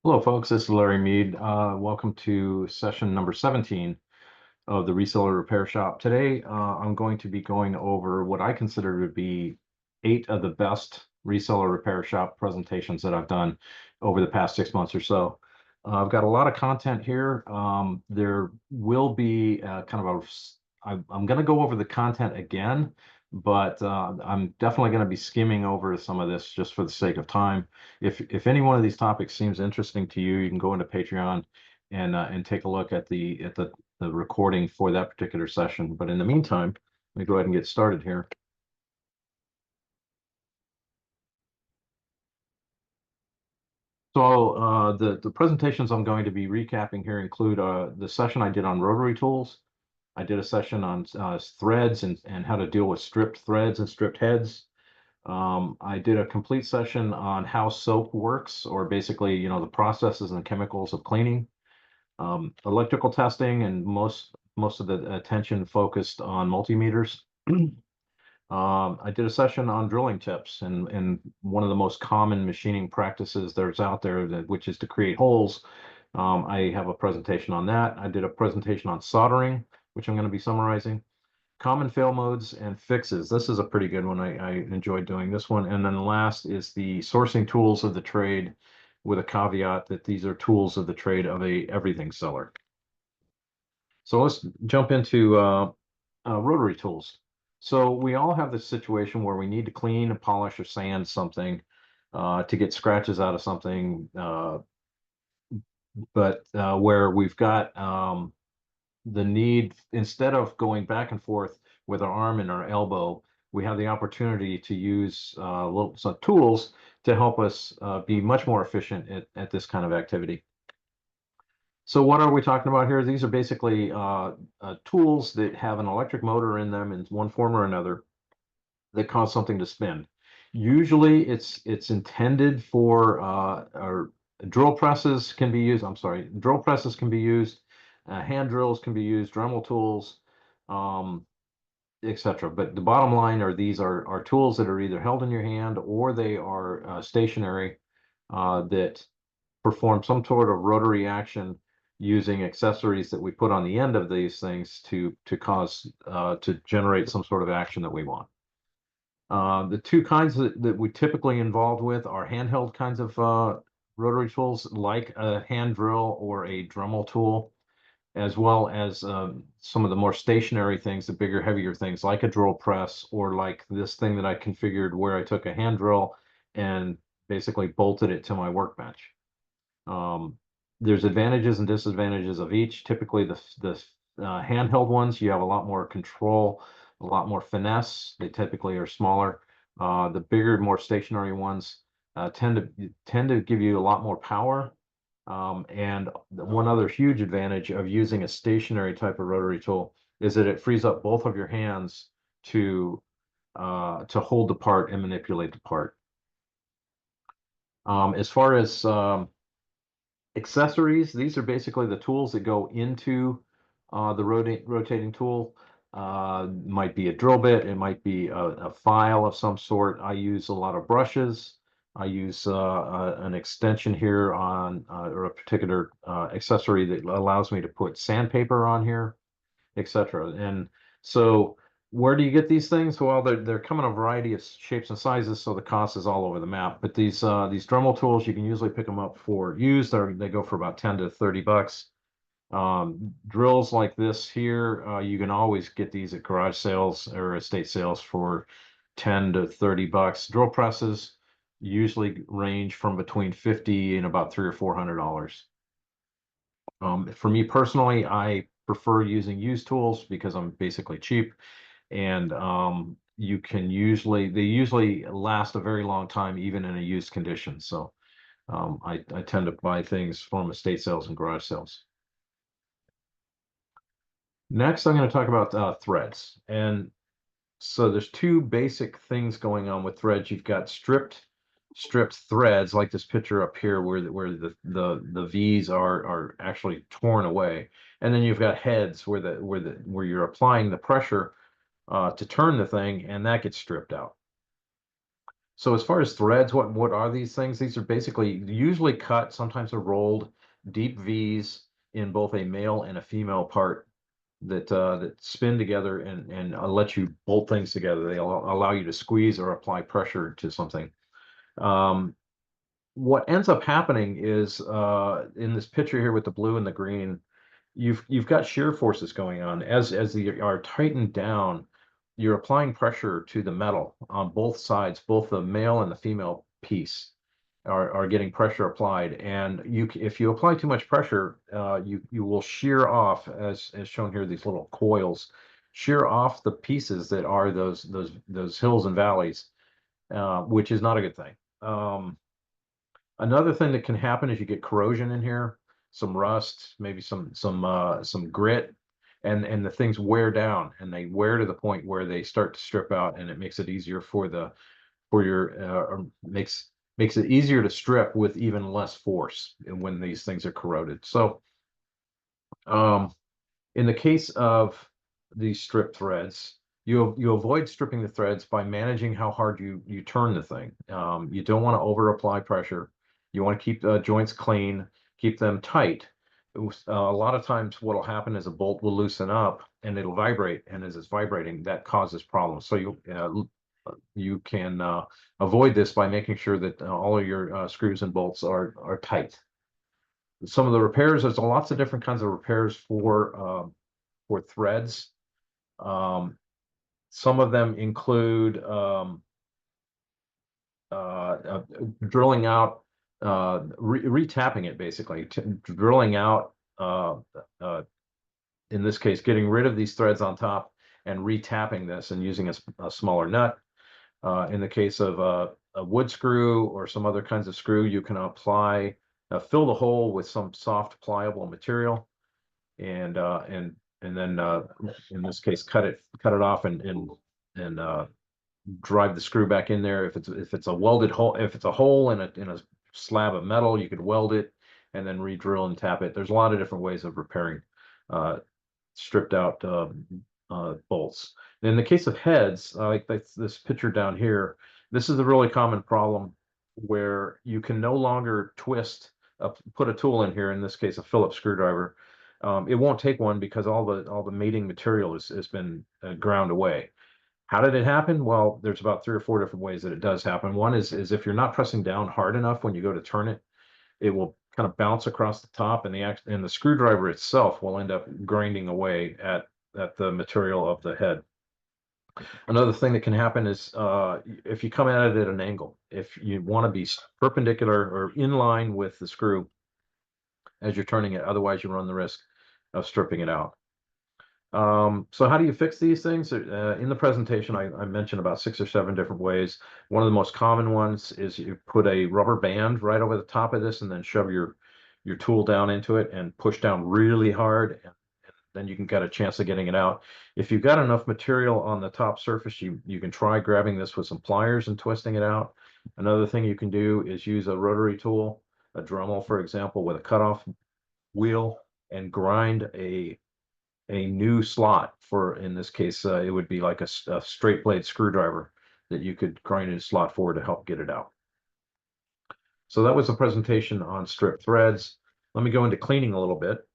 Hello, folks. This is Larry Mead. Welcome to session number 17 of the Reseller Repair Shop. Today, I'm going to be going over what I consider to be 8 of the best reseller repair shop presentations that I've done over the past 6 months or so. I've got a lot of content here. There will be I'm going to go over the content again, but I'm definitely going to be skimming over some of this just for the sake of time. If any one of these topics seems interesting to you, you can go into Patreon and take a look at the recording for that particular session. But in the meantime, let me go ahead and get started here. So the presentations I'm going to be recapping here include the session I did on rotary tools. I did a session on threads and how to deal with stripped threads and stripped heads. I did a complete session on how soap works, or basically, the processes and chemicals of cleaning. Electrical testing, and most of the attention focused on multimeters. I did a session on drilling tips and one of the most common machining practices there's out there, which is to create holes. I have a presentation on that. I did a presentation on soldering, which I'm going to be summarizing. Common fail modes and fixes. This is a pretty good one. I enjoyed doing this one. And then last is the sourcing tools of the trade, with a caveat that these are tools of the trade of a everything seller. So let's jump into rotary tools. So we all have this situation where we need to clean, polish, or sand something to get scratches out of something, but where we've got the need, instead of going back and forth with our arm and our elbow, we have the opportunity to use some tools to help us be much more efficient at this kind of activity. So what are we talking about here? These are basically tools that have an electric motor in them in one form or another that cause something to spin. Usually it's intended for or drill presses can be used. I'm sorry, drill presses can be used, hand drills can be used, Dremel tools, etc. But the bottom line are these are tools that are either held in your hand or they are stationary, that perform some sort of rotary action using accessories that we put on the end of these things to generate some sort of action that we want. The two kinds that we typically involved with are handheld kinds of rotary tools, like a hand drill or a Dremel tool, as well as some of the more stationary things, the bigger, heavier things, like a drill press, or like this thing that I configured where I took a hand drill and basically bolted it to my workbench. There's advantages and disadvantages of each. Typically, the handheld ones, you have a lot more control, a lot more finesse. They typically are smaller. The bigger, more stationary ones tend to give you a lot more power. And one other huge advantage of using a stationary type of rotary tool is that it frees up both of your hands to hold the part and manipulate the part. As far as accessories, these are basically the tools that go into the rotating tool. Might be a drill bit, it might be a file of some sort. I use a lot of brushes. I use an extension here on or a particular accessory that allows me to put sandpaper on here, etc. And so where do you get these things? Well, they're come in a variety of shapes and sizes, so the cost is all over the map. But these Dremel tools, you can usually pick them up for used. They go for about 10 to 30 bucks. Drills like this here, you can always get these at garage sales or estate sales for 10 to 30 bucks. Drill presses usually range from between 50 and about $300 or $400. For me personally, I prefer using used tools because I'm basically cheap, and they usually last a very long time, even in a used condition. So I tend to buy things from estate sales and garage sales. Next, I'm going to talk about threads. And so there's two basic things going on with threads. You've got stripped threads, like this picture up here, where the V's are actually torn away, and then you've got heads where you're applying the pressure to turn the thing, and that gets stripped out. So as far as threads, what are these things? These are basically usually cut, sometimes they're rolled, deep V's in both a male and a female part that spin together and let you bolt things together. They allow you to squeeze or apply pressure to something. Um, what ends up happening is in this picture here with the blue and the green, you've got shear forces going on. As they are tightened down, you're applying pressure to the metal on both sides, both the male and the female piece are getting pressure applied. And if you apply too much pressure, you will shear off, as shown here, these little coils, shear off the pieces that are those hills and valleys, which is not a good thing. Another thing that can happen is you get corrosion in here, some rust, maybe some grit, and the things wear down, and they wear to the point where they start to strip out, and it makes it easier for your or makes it easier to strip with even less force when these things are corroded. So um, in the case of these strip threads, you avoid stripping the threads by managing how hard you turn the thing. You don't want to over apply pressure. You want to keep the joints clean, keep them tight. A lot of times what will happen is a bolt will loosen up and it'll vibrate, and as it's vibrating, that causes problems. So you can avoid this by making sure that all of your screws and bolts are tight. Some of the repairs, there's lots of different kinds of repairs for threads. Um, some of them include drilling out, retapping it basically, drilling out, in this case, getting rid of these threads on top and retapping this and using a smaller nut. In the case of a wood screw or some other kinds of screw, you can apply, fill the hole with some soft pliable material and then in this case cut it off and drive the screw back in there. If it's a welded hole, if it's a hole in a slab of metal, you could weld it and then re-drill and tap it. There's a lot of different ways of repairing uh, stripped out bolts. In the case of heads, like this picture down here, this is a really common problem where you can no longer put a tool in here, in this case, a Phillips screwdriver. It won't take one because all the mating material has been ground away. How did it happen? Well, there's about 3 or 4 different ways that it does happen. One is if you're not pressing down hard enough when you go to turn it, it will kind of bounce across the top, and the screwdriver itself will end up grinding away at the material of the head. Another thing that can happen is if you come at it at an angle, if you want to be perpendicular or in line with the screw as you're turning it, otherwise you run the risk of stripping it out. So how do you fix these things? In the presentation, I mentioned about 6 or 7 different ways. One of the most common ones is you put a rubber band right over the top of this and then shove your tool down into it and push down really hard, and then you can get a chance of getting it out. If you've got enough material on the top surface, you can try grabbing this with some pliers and twisting it out. Another thing you can do is use a rotary tool, a Dremel, for example, with a cutoff wheel, and grind a new slot for, in this case, it would be like a straight blade screwdriver that you could grind a slot for to help get it out. So that was a presentation on strip threads. Let me go into cleaning a little bit.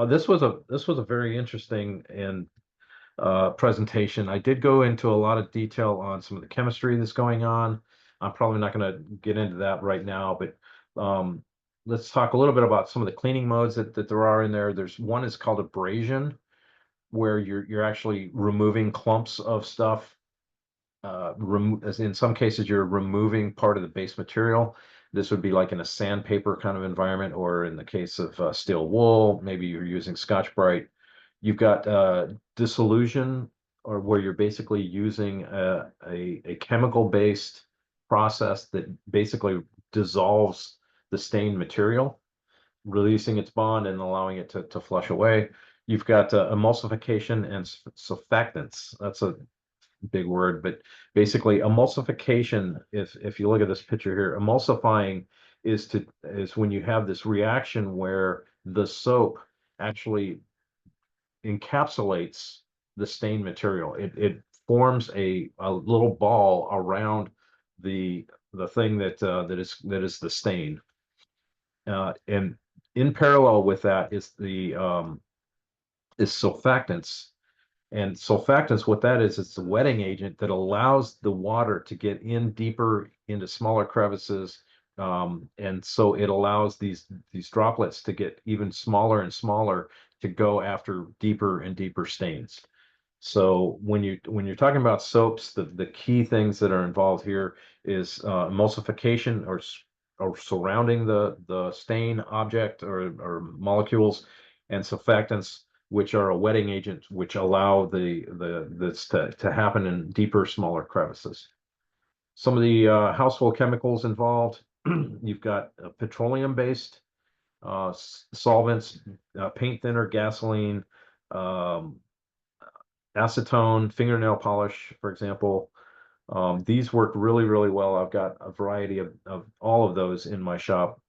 This was a very interesting and presentation. I did go into a lot of detail on some of the chemistry that's going on. I'm probably not going to get into that right now, but let's talk a little bit about some of the cleaning modes that there are in there. There's one is called abrasion, where you're actually removing clumps of stuff. As in some cases, you're removing part of the base material. This would be like in a sandpaper kind of environment, or in the case of steel wool, maybe you're using Scotch-Brite. You've got dissolution, or where you're basically using a chemical-based process that basically dissolves the stained material, releasing its bond and allowing it to flush away. You've got emulsification and surfactants. That's a big word, but basically emulsification, if you look at this picture here, emulsifying is when you have this reaction where the soap actually encapsulates the stained material. It forms a little ball around the thing that is the stain. And in parallel with that is the is surfactants. And surfactants, what that is, it's a wetting agent that allows the water to get in deeper into smaller crevices. And so it allows these droplets to get even smaller and smaller to go after deeper and deeper stains. So when you're talking about soaps, the key things that are involved here is emulsification or surrounding the stain object or molecules, and surfactants, which are a wetting agent, which allow this to happen in deeper, smaller crevices. Some of the household chemicals involved, you've got petroleum-based solvents, paint thinner, gasoline, um, acetone, fingernail polish, for example. These work really, really well. I've got a variety of all of those in my shop.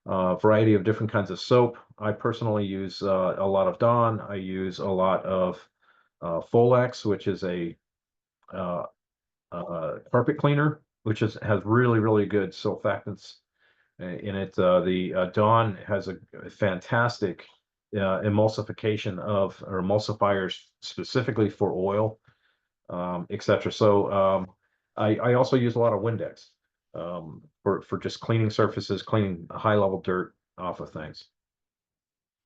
Variety of different kinds of soap. I personally use a lot of Dawn. I use a lot of Folex, which is a uh, carpet cleaner, which has really, really good surfactants in it. The Dawn has a fantastic emulsification of or emulsifiers specifically for oil, etc. So I also use a lot of Windex for just cleaning surfaces, cleaning high level dirt off of things.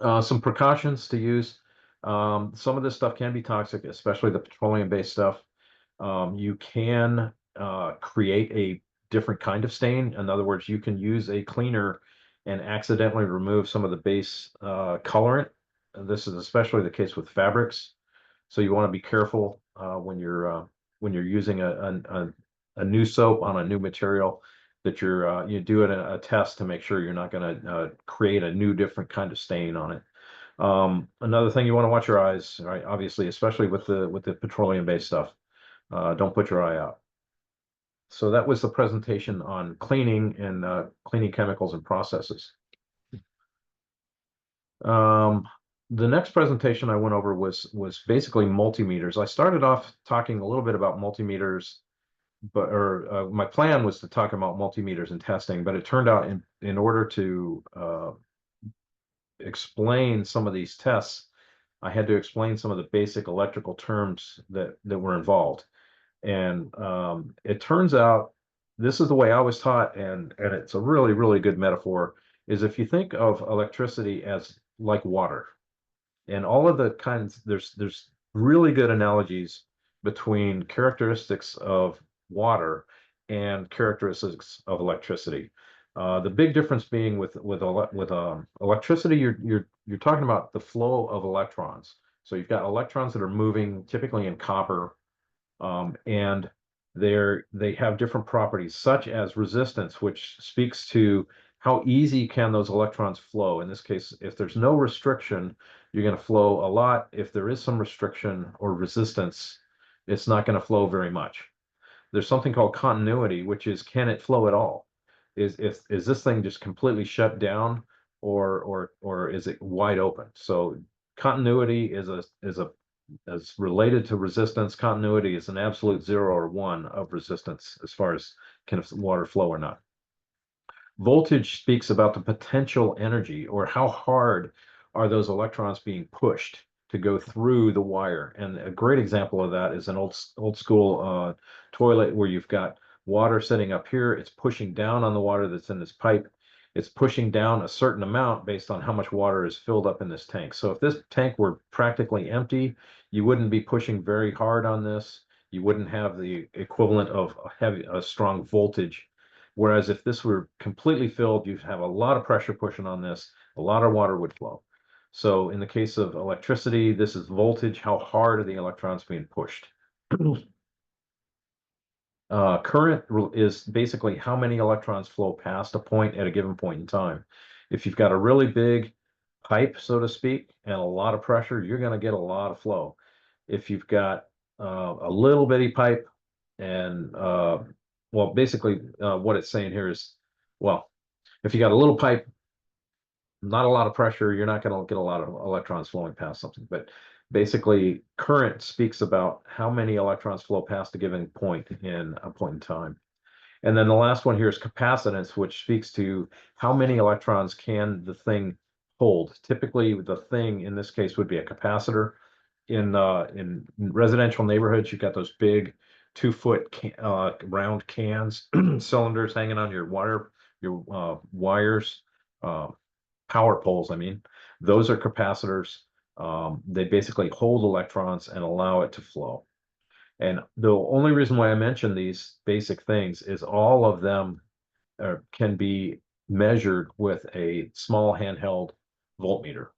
Some precautions to use. Some of this stuff can be toxic, especially the petroleum-based stuff. You can create a different kind of stain. In other words, you can use a cleaner and accidentally remove some of the base colorant. And this is especially the case with fabrics. So you want to be careful when you're using a new soap on a new material, that you do it a test to make sure you're not going to create a new different kind of stain on it. Another thing, you want to watch your eyes, right? Obviously, especially with the petroleum-based stuff. Don't put your eye out. So that was the presentation on cleaning and cleaning chemicals and processes. Um, the next presentation I went over was basically multimeters. I started off talking a little bit about multimeters, my plan was to talk about multimeters and testing, but it turned out in order to explain some of these tests, I had to explain some of the basic electrical terms that were involved. And it turns out this is the way I was taught, and it's a really, really good metaphor, is if you think of electricity as like water, and all of the kinds, there's really good analogies between characteristics of water and characteristics of electricity. The big difference being with electricity, you're talking about the flow of electrons. So you've got electrons that are moving typically in copper, and they have different properties, such as resistance, which speaks to how easy can those electrons flow. In this case, if there's no restriction, you're going to flow a lot. If there is some restriction or resistance, it's not going to flow very much. There's something called continuity, which is, can it flow at all? Is this thing just completely shut down, or is it wide open? So continuity is related to resistance. Continuity is an absolute 0 or 1 of resistance as far as can water flow or not. Voltage speaks about the potential energy, or how hard are those electrons being pushed to go through the wire. And a great example of that is an old school toilet, where you've got water sitting up here. It's pushing down on the water that's in this pipe. It's pushing down a certain amount based on how much water is filled up in this tank. So if this tank were practically empty, you wouldn't be pushing very hard on this. You wouldn't have the equivalent of a strong voltage. Whereas if this were completely filled, you'd have a lot of pressure pushing on this, a lot of water would flow. So in the case of electricity, this is voltage. How hard are the electrons being pushed? Current is basically how many electrons flow past a point at a given point in time. If you've got a really big pipe, so to speak, and a lot of pressure, you're going to get a lot of flow. If you've got a little bitty pipe and well, basically what it's saying here is, well, if you got a little pipe, not a lot of pressure, you're not going to get a lot of electrons flowing past something. But basically, current speaks about how many electrons flow past a given point in time. And then the last one here is capacitance, which speaks to how many electrons can the thing hold. Typically, the thing in this case would be a capacitor. In residential neighborhoods, you've got those big 2 foot round cans, cylinders hanging on your wires, uh, power poles. I mean, those are capacitors. They basically hold electrons and allow it to flow. And the only reason why I mention these basic things is all of them can be measured with a small handheld voltmeter.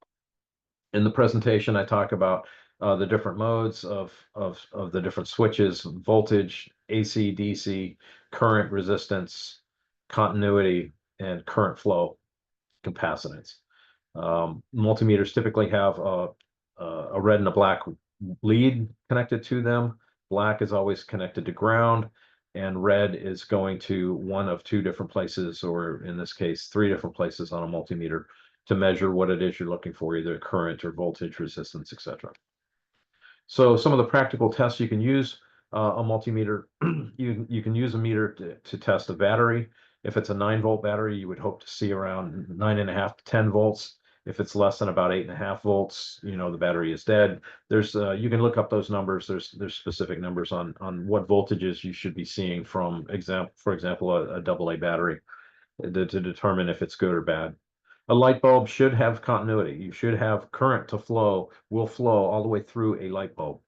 In the presentation, I talk about the different modes of the different switches: voltage, AC, DC, current, resistance, continuity, and current flow, capacitance. Multimeters typically have a red and a black lead connected to them. Black is always connected to ground, and red is going to one of two different places, or in this case, three different places on a multimeter to measure what it is you're looking for, either current or voltage, resistance, etc. So some of the practical tests you can use a multimeter. You can use a meter to test a battery. If it's a 9 volt battery, you would hope to see around 9.5 to 10 volts. If it's less than about 8.5 volts, the battery is dead. There's you can look up those numbers. There's specific numbers on what voltages you should be seeing from for example, a AA battery to determine if it's good or bad. A light bulb should have continuity. You should have current will flow all the way through a light bulb.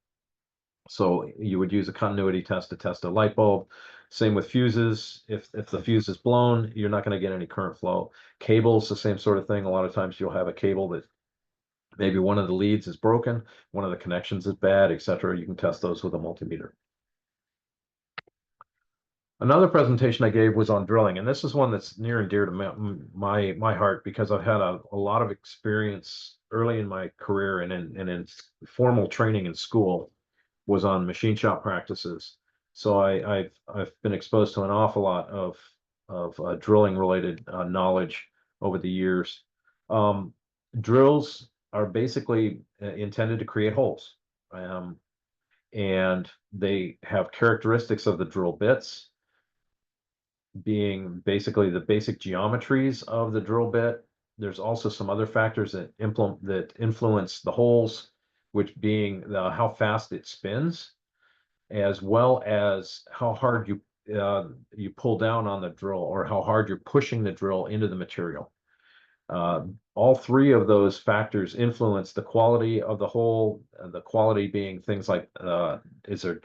So you would use a continuity test to test a light bulb. Same with fuses. If the fuse is blown, you're not going to get any current flow. Cables, the same sort of thing. A lot of times you'll have a cable that maybe one of the leads is broken, one of the connections is bad, etc. You can test those with a multimeter. Another presentation I gave was on drilling, and this is one that's near and dear to my heart because I've had a lot of experience early in my career and in formal training in school was on machine shop practices. So I've been exposed to an awful lot of drilling related knowledge over the years. Um, Drills are basically intended to create holes, and they have characteristics of the drill bits being basically the basic geometries of the drill bit. There's also some other factors that influence the holes, which being how fast it spins, as well as how hard you pull down on the drill or how hard you're pushing the drill into the material. All three of those factors influence the quality of the hole. The quality being things like is there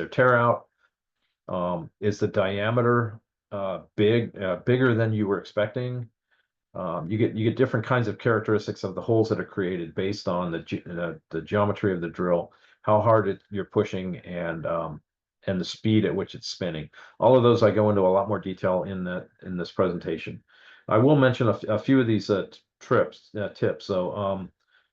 tear out? Is the diameter bigger than you were expecting? You get different kinds of characteristics of the holes that are created based on the geometry of the drill, how hard you're pushing, and the speed at which it's spinning. All of those I go into a lot more detail in this presentation. I will mention a few of these tips. So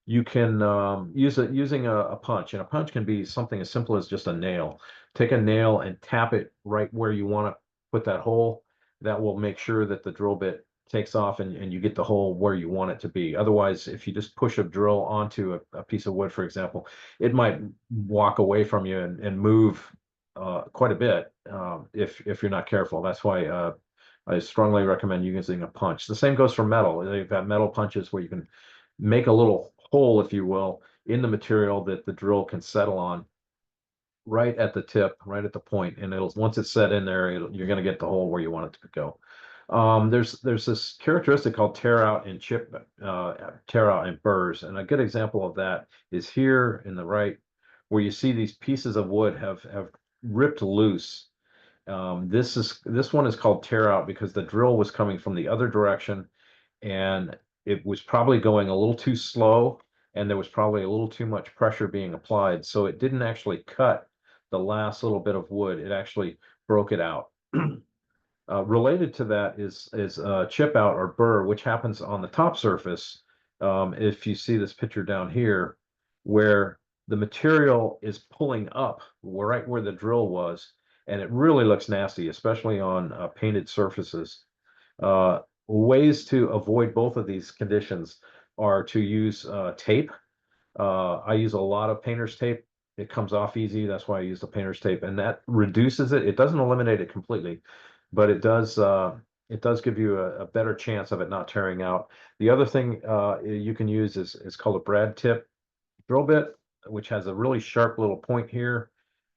you can use it using a punch, and a punch can be something as simple as just a nail. Take a nail and tap it right where you want to put that hole. That will make sure that the drill bit takes off and you get the hole where you want it to be. Otherwise, if you just push a drill onto a piece of wood, for example, it might walk away from you and move quite a bit if you're not careful. That's why I strongly recommend using a punch. The same goes for metal. They've got metal punches where you can make a little hole, if you will, in the material that the drill can settle on right at the tip, right at the point, and once it's set in there, you're going to get the hole where you want it to go. There's this characteristic called tear out and burrs, and a good example of that is here in the right, where you see these pieces of wood have ripped loose. This one is called tear out because the drill was coming from the other direction, and it was probably going a little too slow, and there was probably a little too much pressure being applied, so it didn't actually cut the last little bit of wood. It actually broke it out. Related to that is chip out or burr, which happens on the top surface. If you see this picture down here, where the material is pulling up right where the drill was, and it really looks nasty, especially on painted surfaces. Ways to avoid both of these conditions are to use tape. I use a lot of painter's tape it comes off easy. That's why I use the painter's tape, and that reduces it. It doesn't eliminate it completely, but it does give you a better chance of it not tearing out. The other thing you can use is called a brad tip drill bit, which has a really sharp little point here.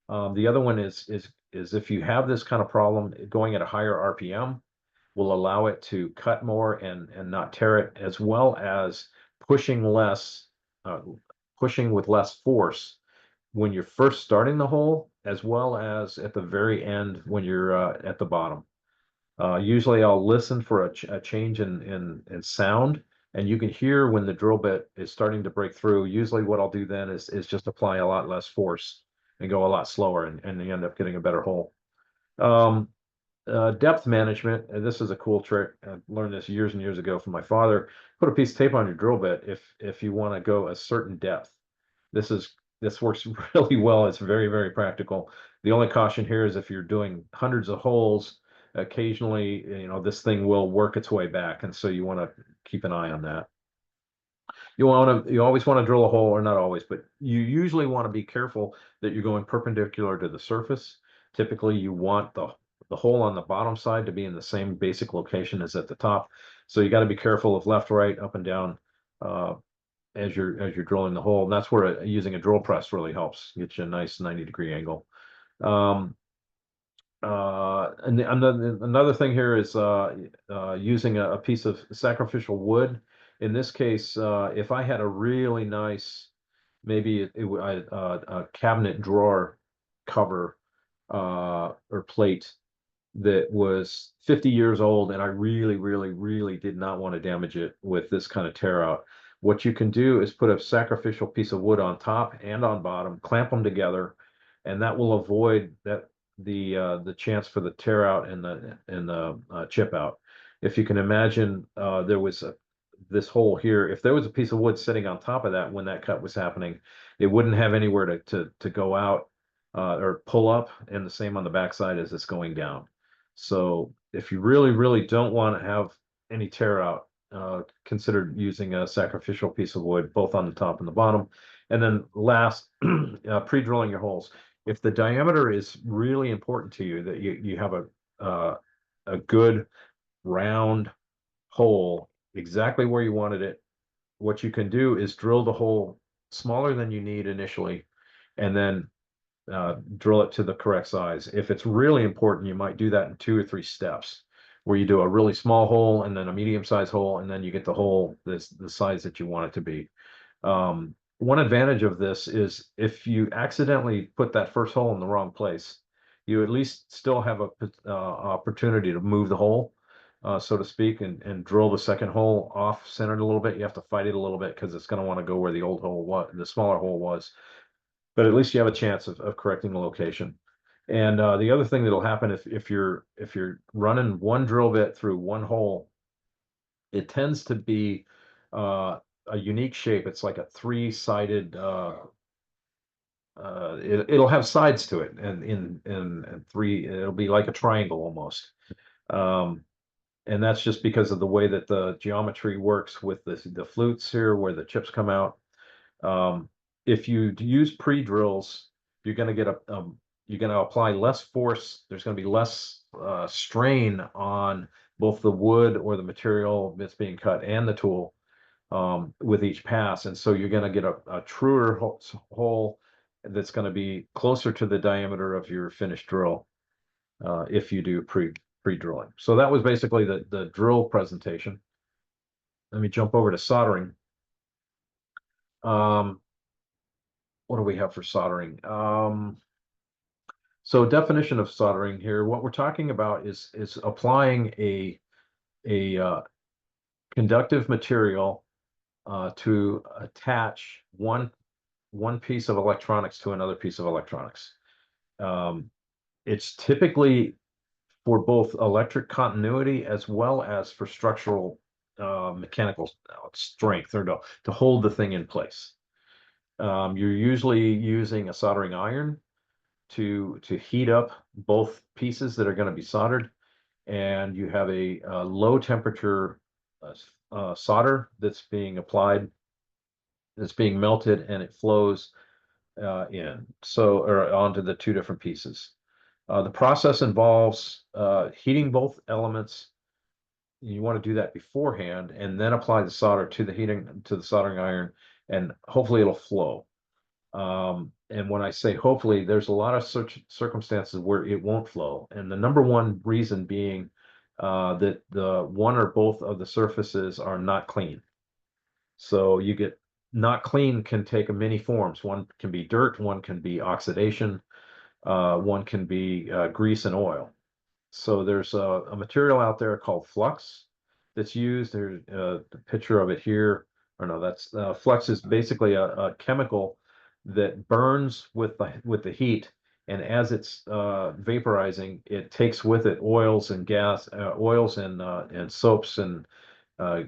The other one is if you have this kind of problem, going at a higher RPM will allow it to cut more and not tear it, as well as pushing less, uh, pushing with less force when you're first starting the hole, as well as at the very end when you're at the bottom. Usually I'll listen for a change in sound, and you can hear when the drill bit is starting to break through. Usually what I'll do then is just apply a lot less force and go a lot slower, and you end up getting a better hole. Um, Depth management, and this is a cool trick. I learned this years and years ago from my father. Put a piece of tape on your drill bit if you want to go a certain depth. This works really well. It's very, very practical. The only caution here is if you're doing hundreds of holes, occasionally, this thing will work its way back, and so you want to keep an eye on that. You always want to drill a hole, or not always, but you usually want to be careful that you're going perpendicular to the surface. Typically, you want the hole on the bottom side to be in the same basic location as at the top. So you got to be careful of left, right, up and down as you're drilling the hole. And that's where using a drill press really helps get you a nice 90-degree angle. Um, and another thing here is using a piece of sacrificial wood. In this case, if I had a really nice, maybe a cabinet drawer cover or plate that was 50 years old, and I really, really, really did not want to damage it with this kind of tear out. What you can do is put a sacrificial piece of wood on top and on bottom, clamp them together, and that will avoid the chance for the tear out and the chip out. If you can imagine, there was this hole here. If there was a piece of wood sitting on top of that when that cut was happening, it wouldn't have anywhere to go out or pull up, and the same on the backside as it's going down. So if you really, really don't want to have any tear out, consider using a sacrificial piece of wood, both on the top and the bottom. And then last, pre-drilling your holes. If the diameter is really important to you, that you have a good round hole exactly where you wanted it, what you can do is drill the hole smaller than you need initially, and then drill it to the correct size. If it's really important, you might do that in 2 or 3 steps, where you do a really small hole and then a medium-sized hole, and then you get the hole the size that you want it to be. One advantage of this is if you accidentally put that first hole in the wrong place, you at least still have a opportunity to move the hole, so to speak, and drill the second hole off centered a little bit. You have to fight it a little bit because it's going to want to go where the old hole was, the smaller hole was. But at least you have a chance of correcting the location. And the other thing that'll happen if you're running one drill bit through one hole, it tends to be a unique shape. It's like a three-sided. It'll have sides to it, and in three, it'll be like a triangle almost. And that's just because of the way that the geometry works with the flutes here, where the chips come out. If you use pre-drills, you're going to get you're going to apply less force. There's going to be less strain on both the wood or the material that's being cut and the tool with each pass. And so you're going to get a truer hole that's going to be closer to the diameter of your finished drill if you do pre-drilling. So that was basically the drill presentation. Let me jump over to soldering. What do we have for soldering? So definition of soldering here, what we're talking about is applying a conductive material to attach one piece of electronics to another piece of electronics. It's typically for both electric continuity as well as for structural mechanical strength, or to hold the thing in place. You're usually using a soldering iron to heat up both pieces that are going to be soldered, and you have a low temperature solder that's being applied, that's being melted, and it flows or onto the two different pieces. The process involves heating both elements. You want to do that beforehand and then apply the solder to the soldering iron, and hopefully it'll flow. And when I say hopefully, there's a lot of such circumstances where it won't flow. And the number one reason being that the one or both of the surfaces are not clean. So you get not clean can take many forms. One can be dirt, one can be oxidation, one can be grease and oil. So there's a material out there called flux that's used. There's a picture of it here. Or no, that's flux is basically a chemical that burns with the heat, and as it's vaporizing, it takes with it oils and oils and soaps and uh,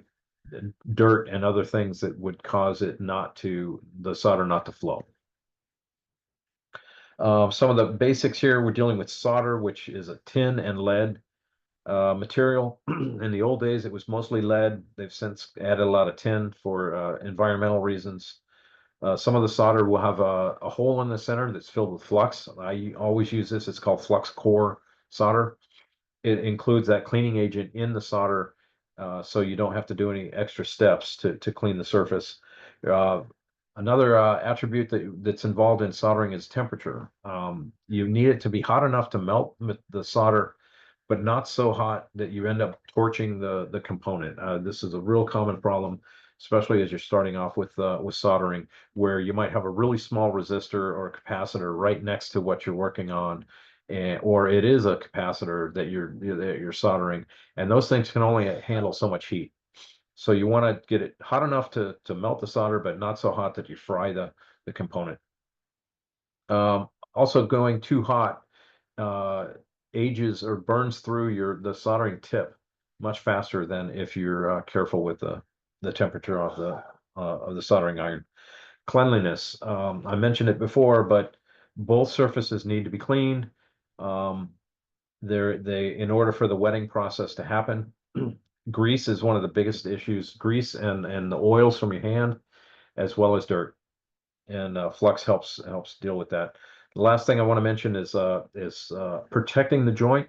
dirt and other things that would cause the solder not to flow. Some of the basics here, we're dealing with solder, which is a tin and lead material. In the old days, it was mostly lead. They've since added a lot of tin for environmental reasons. Some of the solder will have a hole in the center that's filled with flux. I always use this. It's called flux core solder. It includes that cleaning agent in the solder, so you don't have to do any extra steps to clean the surface. Uh, Another attribute that's involved in soldering is temperature. You need it to be hot enough to melt the solder, but not so hot that you end up torching the component. This is a real common problem, especially as you're starting off with soldering, where you might have a really small resistor or capacitor right next to what you're working on, or it is a capacitor that you're soldering, and those things can only handle so much heat. So you want to get it hot enough to melt the solder, but not so hot that you fry the component. Also, going too hot uh, ages or burns through the soldering tip much faster than if you're careful with the temperature of the soldering iron. Cleanliness, I mentioned it before, but both surfaces need to be cleaned. Um, in order for the wetting process to happen, grease is one of the biggest issues. Grease and the oils from your hand, as well as dirt, and flux helps deal with that. The last thing I want to mention is protecting the joint.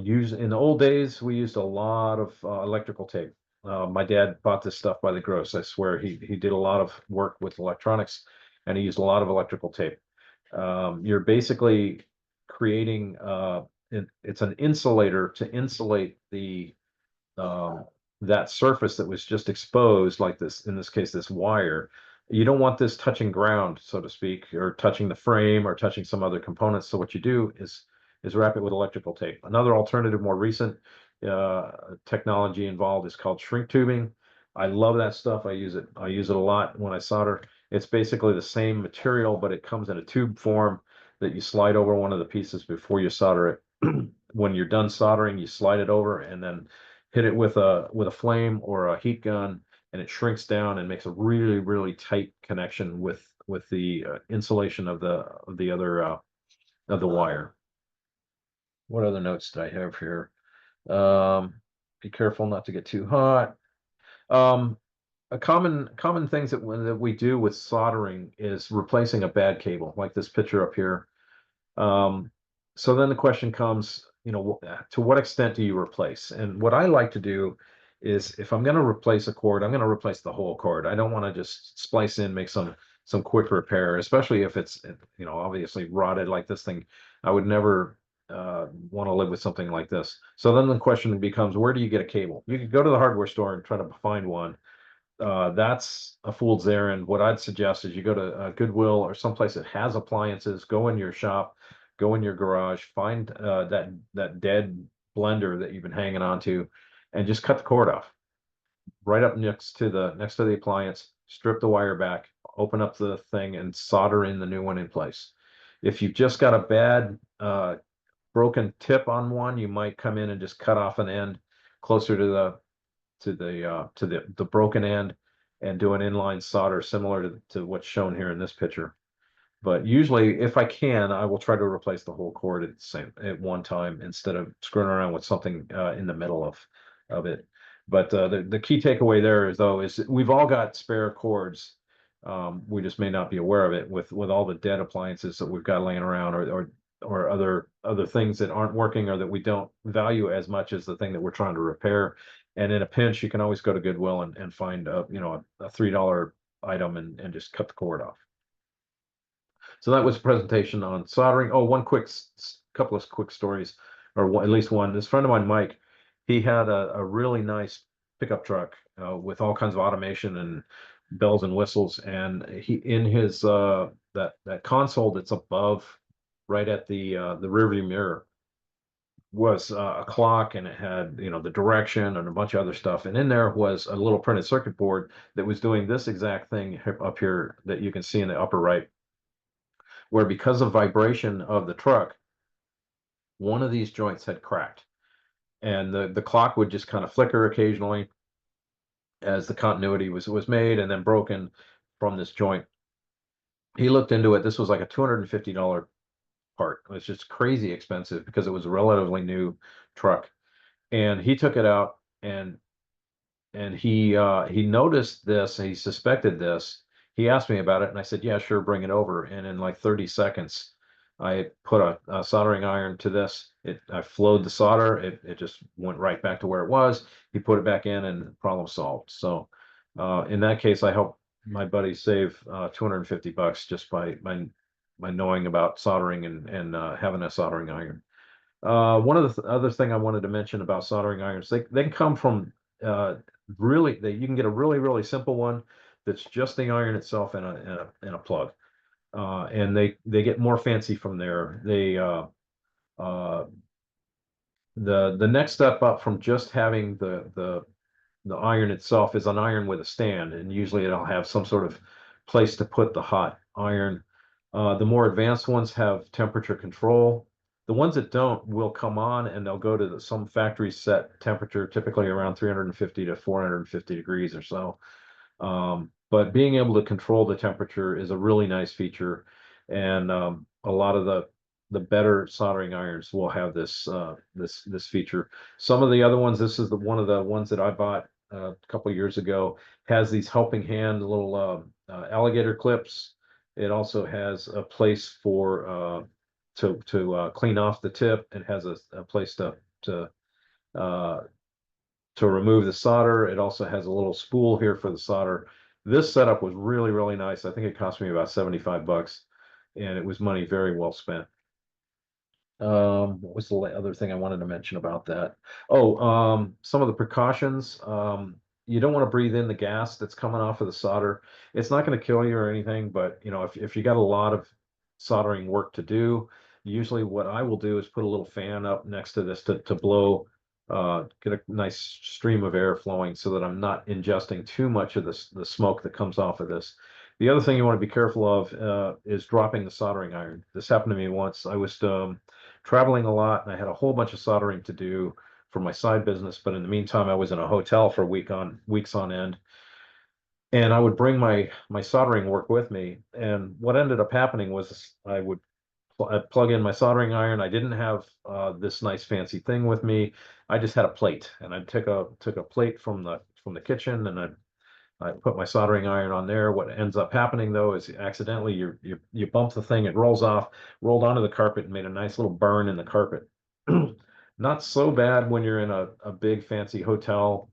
Use In the old days, we used a lot of electrical tape. My dad bought this stuff by the gross. I swear he did a lot of work with electronics, and he used a lot of electrical tape. You're basically creating it's an insulator to insulate the um, that surface that was just exposed, like this, in this case, this wire. You don't want this touching ground, so to speak, or touching the frame or touching some other components. So what you do is wrap it with electrical tape. Another alternative, more recent technology involved is called shrink tubing. I love that stuff. I use it. I use it a lot when I solder. It's basically the same material, but it comes in a tube form that you slide over one of the pieces before you solder it. When you're done soldering, you slide it over and then hit it with a flame or a heat gun, and it shrinks down and makes a really tight connection with the insulation of the other of the wire. What other notes did I have here? Be careful not to get too hot. Um, a common things that we do with soldering is replacing a bad cable, like this picture up here. Um, so then the question comes, to what extent do you replace? And what I like to do is, if I'm going to replace a cord, I'm going to replace the whole cord. I don't want to just splice in, make some quick repair, especially if it's, obviously rotted like this thing. I would never want to live with something like this. So then the question becomes, where do you get a cable? You could go to the hardware store and try to find one. That's a fool's errand. What I'd suggest is you go to Goodwill or someplace that has appliances, go in your shop, go in your garage, find that dead blender that you've been hanging on to, and just cut the cord off right up next to the appliance, strip the wire back, open up the thing, and solder in the new one in place. If you've just got a bad broken tip on one, you might come in and just cut off an end closer to the broken end and do an inline solder similar to what's shown here in this picture. But usually, if I can, I will try to replace the whole cord at one time instead of screwing around with something in the middle of it. But the key takeaway there is, though, is we've all got spare cords. We just may not be aware of it with all the dead appliances that we've got laying around, or other things that aren't working or that we don't value as much as the thing that we're trying to repair. And in a pinch, you can always go to Goodwill and find a $3 item and just cut the cord off. So that was a presentation on soldering. Oh, one quick couple of quick stories, or at least one. This friend of mine, Mike, he had a really nice pickup truck with all kinds of automation and bells and whistles. And he in his that console that's above, right at the rearview mirror, was a clock, and it had the direction and a bunch of other stuff. And in there was a little printed circuit board that was doing this exact thing up here that you can see in the upper right, where because of vibration of the truck, one of these joints had cracked, and the clock would just kind of flicker occasionally as the continuity was made and then broken from this joint. He looked into it. This was like a $250 part. It was just crazy expensive because it was a relatively new truck. And he took it out, and he noticed this, he suspected this. He asked me about it, and I said, yeah, sure, bring it over. And in like 30 seconds, I put a soldering iron to this. I flowed the solder. It just went right back to where it was. He put it back in, and problem solved. So in that case, I helped my buddy save $250 just by knowing about soldering and having a soldering iron. One of the other thing I wanted to mention about soldering irons, they can come from really, you can get a really simple one that's just the iron itself and a plug, and they get more fancy from there. Uh, the next step up from just having the iron itself is an iron with a stand, and usually it'll have some sort of place to put the hot iron. The more advanced ones have temperature control. The ones that don't will come on, and they'll go to some factory set temperature, typically around 350 to 450 degrees or so. But being able to control the temperature is a really nice feature, and a lot of the better soldering irons will have this feature. Some of the other ones, this is one of the ones that I bought a couple years ago, has these helping hand little alligator clips. It also has a place for to clean off the tip. It has a place to uh, to remove the solder. It also has a little spool here for the solder. This setup was really nice. I think it cost me about 75 bucks, and it was money very well spent. What was the other thing I wanted to mention about that? Oh, some of the precautions. You don't want to breathe in the gas that's coming off of the solder. It's not going to kill you or anything, but if you got a lot of soldering work to do, usually what I will do is put a little fan up next to this to blow, get a nice stream of air flowing so that I'm not ingesting too much of the smoke that comes off of this. The other thing you want to be careful of is dropping the soldering iron. This happened to me once. I was traveling a lot, and I had a whole bunch of soldering to do for my side business. But in the meantime, I was in a hotel for weeks on end, and I would bring my soldering work with me. And what ended up happening was I'd plug in my soldering iron. I didn't have this nice fancy thing with me. I just had a plate, and I took a plate from the kitchen, and I put my soldering iron on there. What ends up happening though is accidentally you bump the thing, it rolls off, rolled onto the carpet, and made a nice little burn in the carpet. Not so bad when you're in a big fancy hotel.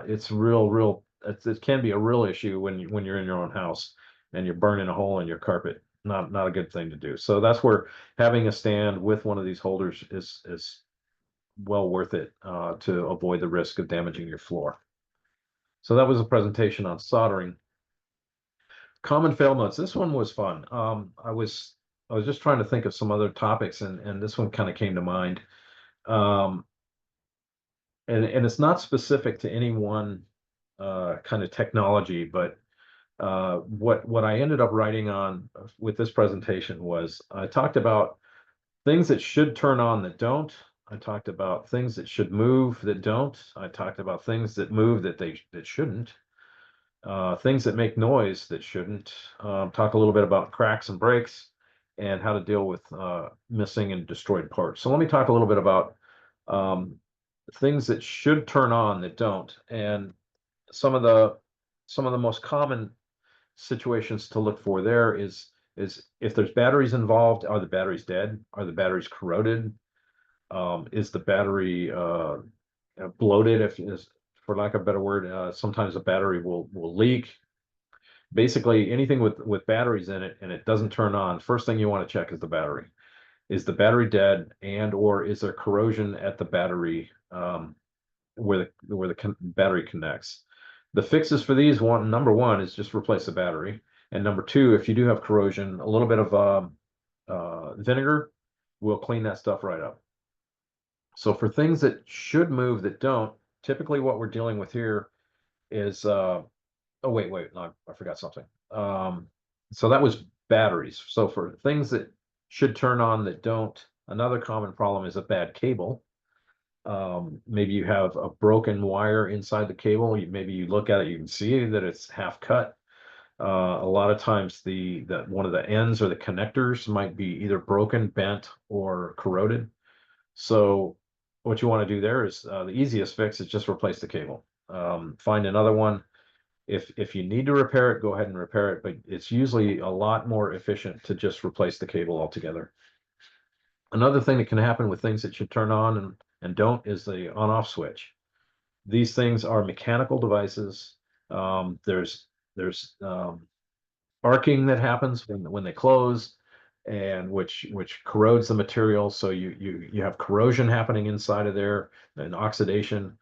It's it can be a real issue when you're in your own house and you're burning a hole in your carpet. Not a good thing to do. So that's where having a stand with one of these holders is well worth it to avoid the risk of damaging your floor. So that was a presentation on soldering. Common fail notes. This one was fun. I was just trying to think of some other topics, and this one kind of came to mind. Um, and it's not specific to any one kind of technology, but what I ended up writing on with this presentation was I talked about things that should turn on that don't. I talked about things that should move that don't. I talked about things that move that shouldn't. Things that make noise that shouldn't. Talk a little bit about cracks and breaks and how to deal with missing and destroyed parts. So let me talk a little bit about um, things that should turn on that don't, and some of the some of the most common situations to look for there is if there's batteries involved, are the batteries dead? Are the batteries corroded? Is the battery bloated? If is for lack of a better word, sometimes a battery will leak. Basically, anything with batteries in it and it doesn't turn on, first thing you want to check is the battery. Is the battery dead, and or is there corrosion at the battery where the battery connects? The fixes for these, number one is just replace the battery, and number two, if you do have corrosion, a little bit of vinegar will clean that stuff right up. So for things that should move that don't, typically what we're dealing with here is oh wait, no, I forgot something. So that was batteries. So for things that should turn on that don't, another common problem is a bad cable. Maybe you have a broken wire inside the cable. Maybe you look at it, you can see that it's half cut. A lot of times the one of the ends or the connectors might be either broken, bent, or corroded. So what you want to do there is the easiest fix is just replace the cable. Find another one. If you need to repair it, go ahead and repair it, but it's usually a lot more efficient to just replace the cable altogether. Another thing that can happen with things that should turn on and don't is the on-off switch. These things are mechanical devices. There's arcing that happens when they close, and which corrodes the material. So you have corrosion happening inside of there and oxidation.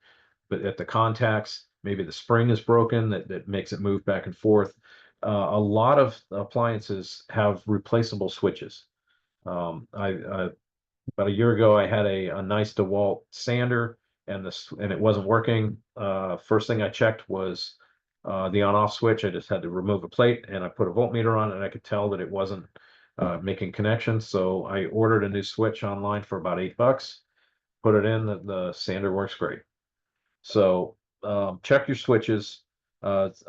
But at the contacts, maybe the spring is broken that makes it move back and forth. A lot of appliances have replaceable switches. I about a year ago, I had a nice DeWalt sander, and it wasn't working. First thing I checked was the on-off switch. I just had to remove a plate, and I put a voltmeter on it, and I could tell that it wasn't making connections. So I ordered a new switch online for about $8. Put it in. The sander works great. So check your switches.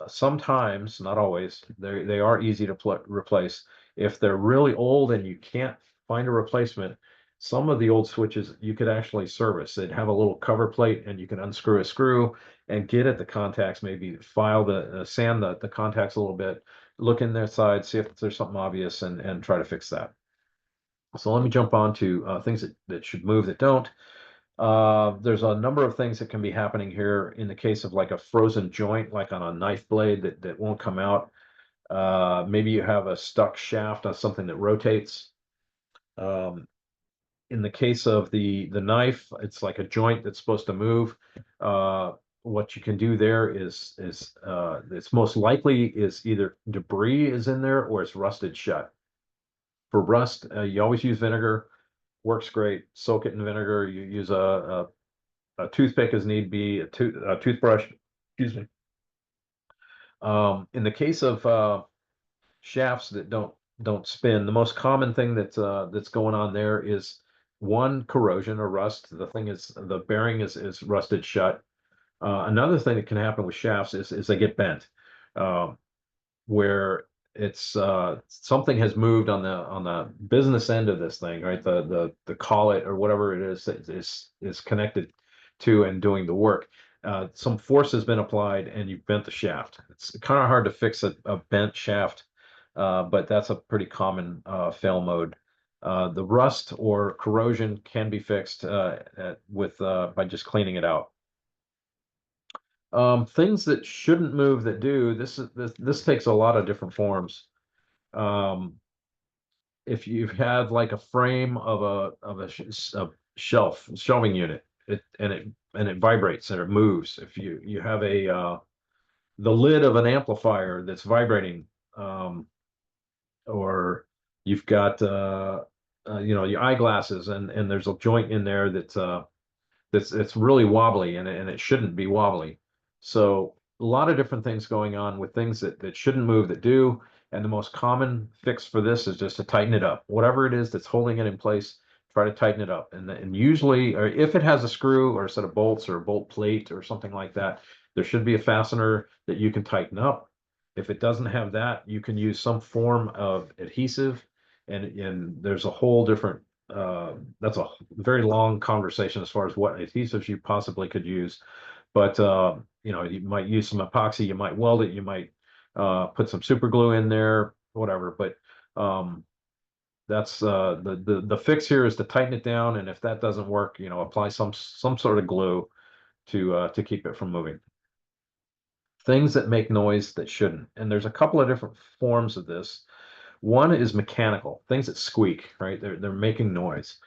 Sometimes, not always, they are easy to replace. If they're really old and you can't find a replacement, some of the old switches you could actually service. They'd have a little cover plate, and you can unscrew a screw and get at the contacts. Maybe sand the contacts a little bit, look in their side, see if there's something obvious, and try to fix that. So let me jump on to things that should move that don't. There's a number of things that can be happening here in the case of like a frozen joint, like on a knife blade that won't come out. Maybe you have a stuck shaft on something that rotates. In the case of the knife, it's like a joint that's supposed to move. What you can do there is it's most likely is either debris is in there or it's rusted shut. For rust, you always use vinegar. Works great. Soak it in vinegar. You use a toothpick as need be, a toothbrush. Excuse me. In the case of shafts that don't spin, the most common thing that's going on there is one, corrosion or rust. The bearing is rusted shut. Another thing that can happen with shafts is they get bent, where it's something has moved on the business end of this thing, right? The collet or whatever it is connected to and doing the work. Some force has been applied and you've bent the shaft. It's kind of hard to fix a bent shaft, but that's a pretty common fail mode. The rust or corrosion can be fixed by just cleaning it out. Things that shouldn't move that do, this takes a lot of different forms. If you've had like a frame of a shelving unit, it vibrates and it moves. If you have the lid of an amplifier that's vibrating, or you've got your eyeglasses and there's a joint in there it's really wobbly and it shouldn't be wobbly. So a lot of different things going on with things that shouldn't move that do. And the most common fix for this is just to tighten it up. Whatever it is that's holding it in place, try to tighten it up. And usually, or if it has a screw or a set of bolts or a bolt plate or something like that, there should be a fastener that you can tighten up. If it doesn't have that, you can use some form of adhesive. And there's a whole different that's a very long conversation as far as what adhesives you possibly could use. But you might use some epoxy, you might weld it, you might put some super glue in there, whatever. But that's the fix here is to tighten it down, and if that doesn't work, apply some sort of glue to keep it from moving. Things that make noise that shouldn't, and there's a couple of different forms of this. One is mechanical, things that squeak, right? They're making noise.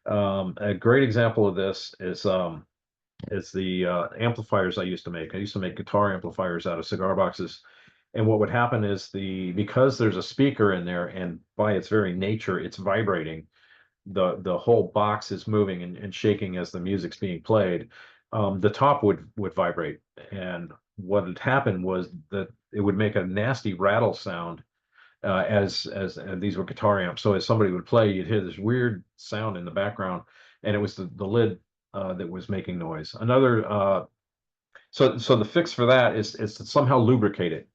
A great example of this is the amplifiers I used to make. I used to make guitar amplifiers out of cigar boxes. And what would happen is because there's a speaker in there and by its very nature, it's vibrating, the whole box is moving and shaking as the music's being played. The top would vibrate. And what had happened was that it would make a nasty rattle sound as and these were guitar amps. So as somebody would play, you'd hear this weird sound in the background, and it was the lid that was making noise. So the fix for that is to somehow lubricate it.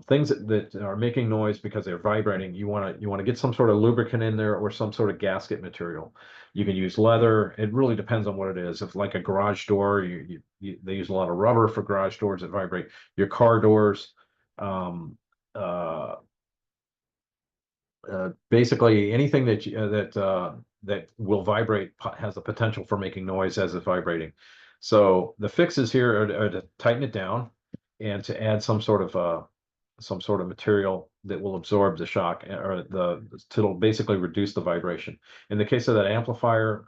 Things that are making noise because they're vibrating, you want to get some sort of lubricant in there or some sort of gasket material. You can use leather. It really depends on what it is. If like a garage door, they use a lot of rubber for garage doors that vibrate. Your car doors, um, uh, basically anything that will vibrate has the potential for making noise as it's vibrating. So the fixes here are to tighten it down and to add some sort of material that will absorb the shock or to basically reduce the vibration. In the case of that amplifier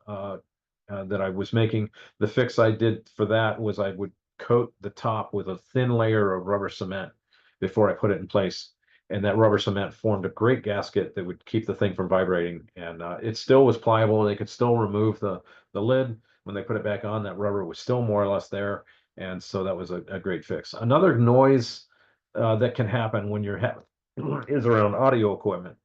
that I was making, the fix I did for that was I would coat the top with a thin layer of rubber cement before I put it in place. And that rubber cement formed a great gasket that would keep the thing from vibrating. And it still was pliable. They could still remove the lid. When they put it back on, that rubber was still more or less there. And so that was a great fix. Another noise that can happen when you're is around audio equipment,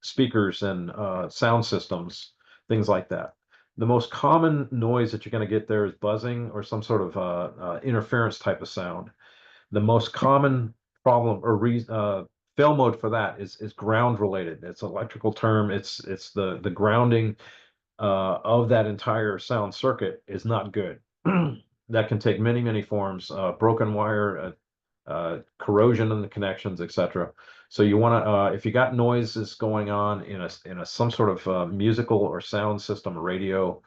speakers and sound systems, things like that. The most common noise that you're going to get there is buzzing or some sort of interference type of sound. The most common problem or fail mode for that is ground related. It's an electrical term. It's the grounding of that entire sound circuit is not good. That can take many forms, broken wire, corrosion in the connections, etc. So you want to, if you got noises going on in a some sort of musical or sound system, radio,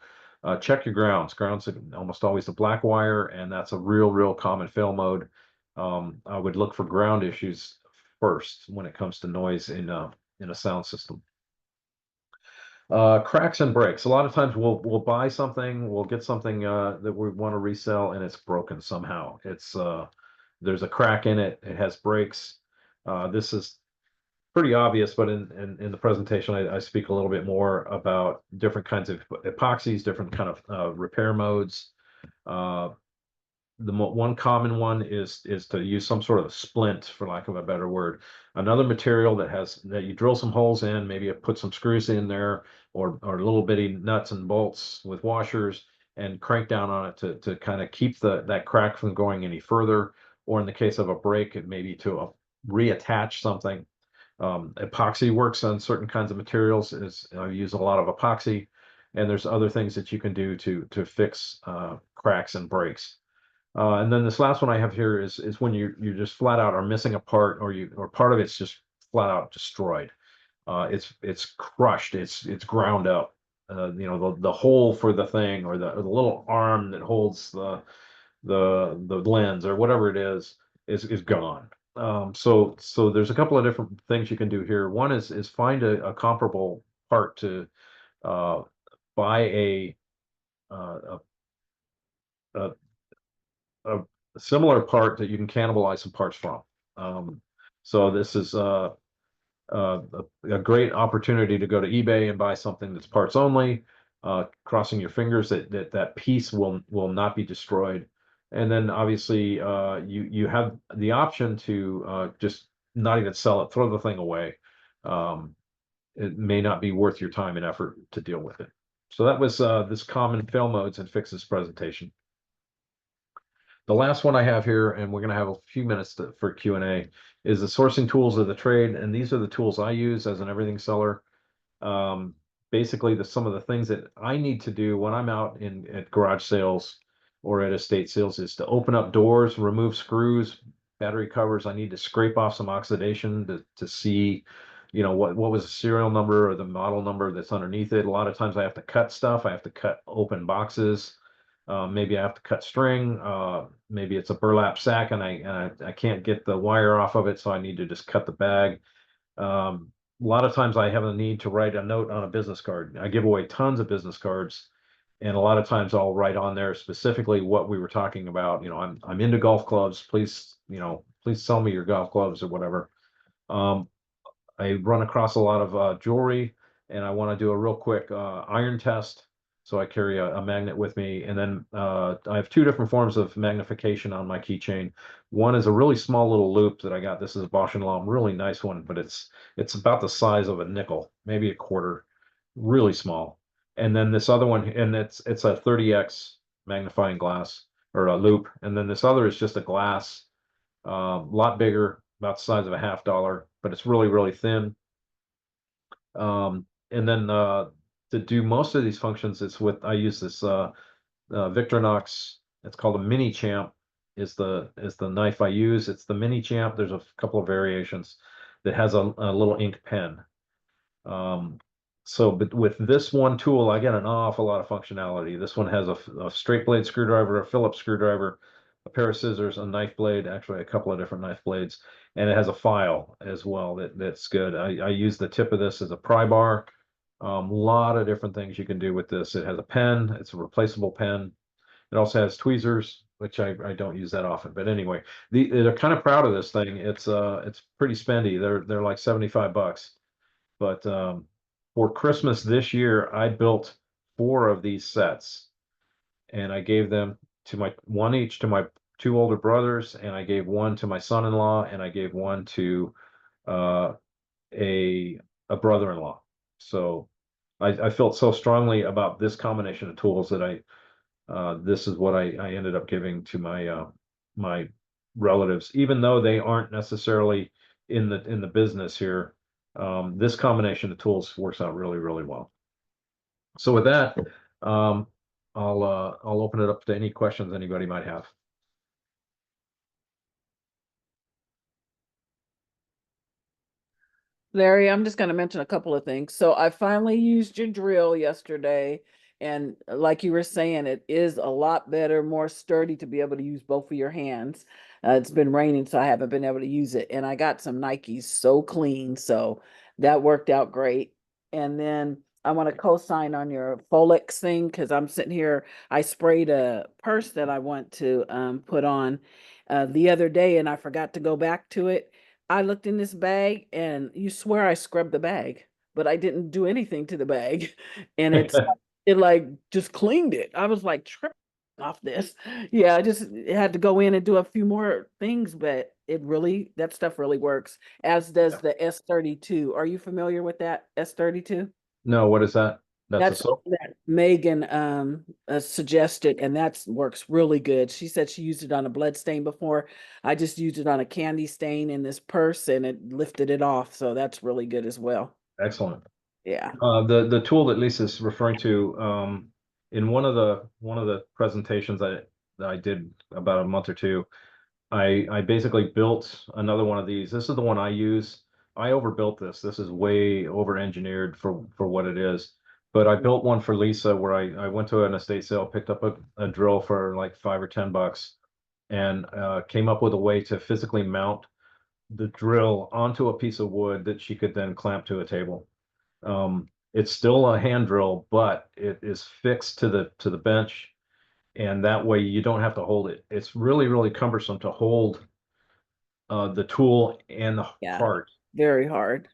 check your grounds. Grounds are almost always the black wire, and that's a real common fail mode. I would look for ground issues first when it comes to noise in a sound system. Cracks and breaks. A lot of times we'll buy something, we'll get something that we want to resell, and it's broken somehow. There's a crack in it. It has breaks. This is pretty obvious, but in the presentation, I speak a little bit more about different kinds of epoxies, different kind of repair modes. One common one is to use some sort of splint, for lack of a better word. Another material that you drill some holes in, maybe you put some screws in there, or little bitty nuts and bolts with washers, and crank down on it to kind of keep that crack from going any further. Or in the case of a break, it may be to reattach something. Epoxy works on certain kinds of materials. I use a lot of epoxy, and there's other things that you can do to fix cracks and breaks. And then this last one I have here is when you just flat out are missing a part, or part of it's just flat out destroyed. It's crushed. It's ground up. The hole for the thing, or the little arm that holds the lens or whatever it is gone. So there's a couple of different things you can do here. One is find a comparable part to uh, buy uh, a a similar part that you can cannibalize some parts from. Um, so this is a great opportunity to go to eBay and buy something that's parts only, crossing your fingers that piece will not be destroyed. And then obviously you have the option to just not even sell it, throw the thing away. Um, it may not be worth your time and effort to deal with it. So that was this common fail modes and fixes presentation. The last one I have here, and we're going to have a few minutes for Q&A, is the sourcing tools of the trade. And these are the tools I use as an everything seller. Um, Basically, some of the things that I need to do when I'm out at garage sales or at estate sales is to open up doors, remove screws, battery covers. I need to scrape off some oxidation to see, what was the serial number or the model number that's underneath it. A lot of times I have to cut stuff. I have to cut open boxes. Maybe I have to cut string. Maybe it's a burlap sack and I can't get the wire off of it, so I need to just cut the bag. A lot of times I have a need to write a note on a business card. I give away tons of business cards, and a lot of times I'll write on there specifically what we were talking about. I'm into golf clubs. Please, please sell me your golf clubs or whatever. Um, I run across a lot of jewelry, and I want to do a real quick iron test. So I carry a magnet with me, and then I have two different forms of magnification on my keychain. One is a really small little loop that I got. This is a Bosch and Lomb, really nice one, but it's about the size of a nickel, maybe a quarter, really small. And then this other one, and it's a 30x magnifying glass or a loop, and then this other is just a glass, a lot bigger, about the size of a $1/2, but it's really, really thin. And then to do most of these functions, I use this Victorinox. It's called a Mini Champ. Is the knife I use. It's the Mini Champ. There's a couple of variations that has a little ink pen. But with this one tool, I get an awful lot of functionality. This one has a straight blade screwdriver, a Phillips screwdriver, a pair of scissors, a knife blade, actually a couple of different knife blades, and it has a file as well that's good. I use the tip of this as a pry bar. A lot of different things you can do with this. It has a pen. It's a replaceable pen. It also has tweezers, which I don't use that often. But anyway, they're kind of proud of this thing. It's pretty spendy. They're like $75. But for Christmas this year, I built 4 of these sets, and I gave them one each to my 2 older brothers, and I gave one to my son-in-law, and I gave one to uh, a brother-in-law. So I felt so strongly about this combination of tools that this is what I ended up giving to my relatives, even though they aren't necessarily in the business here. This combination of tools works out really, really well. So with that, um, I'll open it up to any questions anybody might have. Larry, I'm just going to mention a couple of things. So I finally used your drill yesterday. And like you were saying, it is a lot better, more sturdy to be able to use both of your hands. It's been raining, so I haven't been able to use it. And I got some Nikes so clean. So that worked out great. And then I want to co-sign on your Folex thing because I'm sitting here. I sprayed a purse that I want to put on the other day and I forgot to go back to it. I looked in this bag and you swear I scrubbed the bag, but I didn't do anything to the bag. And it like just cleaned it. I was like tripping off this. Yeah, I just had to go in and do a few more things, but that stuff really works, as does the S32. Are you familiar with that S32? No, what is that? That's a That's soap? that Megan suggested, and that works really good. She said she used it on a blood stain before. I just used it on a candy stain in this purse, and it lifted it off. So that's really good as well. Excellent. Yeah. The tool that Lisa's referring to, in one of the presentations that I did about a month or two, I basically built another one of these. This is the one I use. I overbuilt this. This is way over engineered for what it is. But I built one for Lisa where I went to an estate sale, picked up a drill for like $5 or $10, and came up with a way to physically mount the drill onto a piece of wood that she could then clamp to a table. It's still a hand drill, but it is fixed to the bench, and that way you don't have to hold it. It's really, really cumbersome to hold the tool and the Yeah. part. Very hard.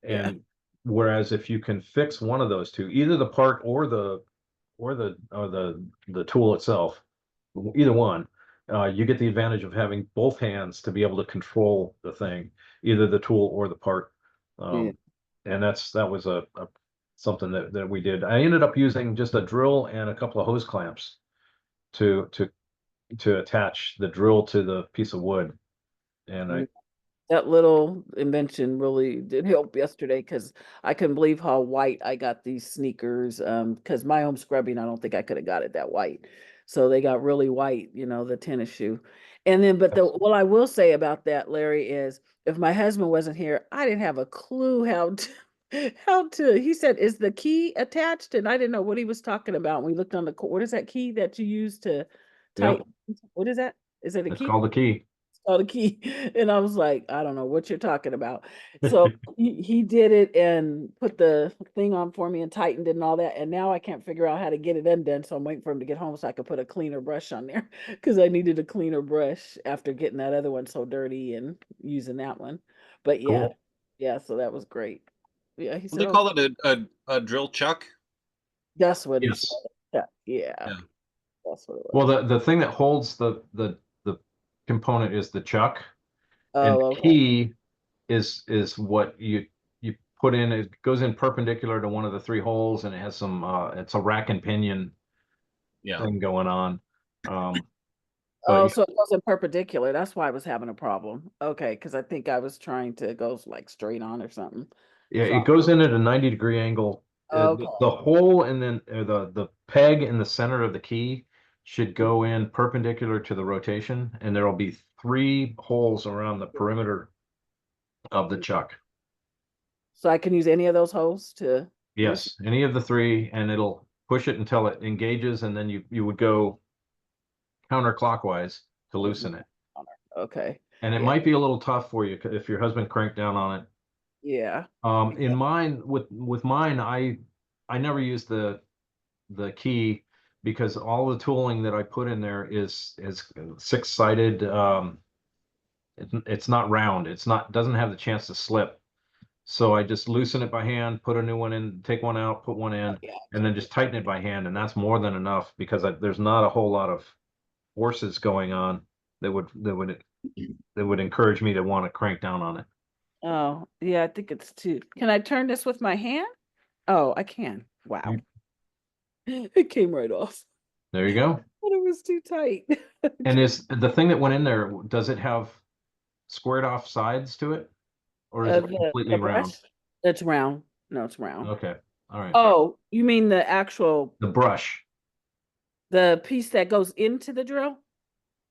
Yeah. And whereas if you can fix one of those two, either the part or the tool itself, either one, you get the advantage of having both hands to be able to control the thing, either the tool or the part. Yeah. And that was something that we did. I ended up using just a drill and a couple of hose clamps to attach the drill to the piece of wood. And I That little invention really did help yesterday because I couldn't believe how white I got these sneakers. Because my home scrubbing, I don't think I could have got it that white. So they got really white, the tennis shoe. And then, but what I will say about that, Larry, is if my husband wasn't here, I didn't have a clue how to, he said, is the key attached? And I didn't know what he was talking about. We looked on what is that key that you use to Yep, tighten? What is that? Is it a it's key? called the key. Oh, the key. And I was like, I don't know what you're talking about. So he did it and put the thing on for me and tightened it and all that. And now I can't figure out how to get it undone. So I'm waiting for him to get home so I could put a cleaner brush on there because I needed a cleaner brush after getting that other one so dirty and using that one. But yeah, Cool. yeah, so that was great. Yeah, he What said, they oh, call it a drill chuck? that's what he said. Yes. Yeah, yeah, Yeah. that's what it Well, was. the thing that holds the component is the chuck, and Oh, the okay. key is what you put in. It goes in perpendicular to one of the three holes, and it has some it's a rack and pinion Yeah. thing going on. Um, but Oh, so it wasn't perpendicular. That's why I was having a problem. Okay, because I think I was trying to go like straight on or something. yeah, So, it goes in at a 90-degree angle. okay. The hole and then the peg in the center of the key should Mm, go in perpendicular to the rotation, and there will be three holes around the perimeter of the mm. chuck. So I can use any of those holes to loosen. Yes, any of the three, and it'll push it until it engages, and then you would go counterclockwise to Loosen loosen it. on her. Okay. And it Yeah. might be a little tough for you if your husband cranked down on it. Yeah. In mine, with mine, I never use the key because all the tooling that I put in there is six-sided. It's not round. It's not doesn't have the chance to slip. So I just loosen it by hand, put a new one in, take one out, put one in, Yeah. and then just tighten it by hand, and that's more than enough because there's not a whole lot of forces going on that would encourage me to want to crank down on it. Oh, yeah, I think it's two. Can I turn this with my hand? Oh, I can. Wow. You- It came right off. There you go. But it was too tight. And is the thing that went in there, does it have squared off sides to it, or is it The completely round? brush? It's round. No, it's round. Okay, all right. Oh, you mean the actual The brush, the piece that goes into the drill?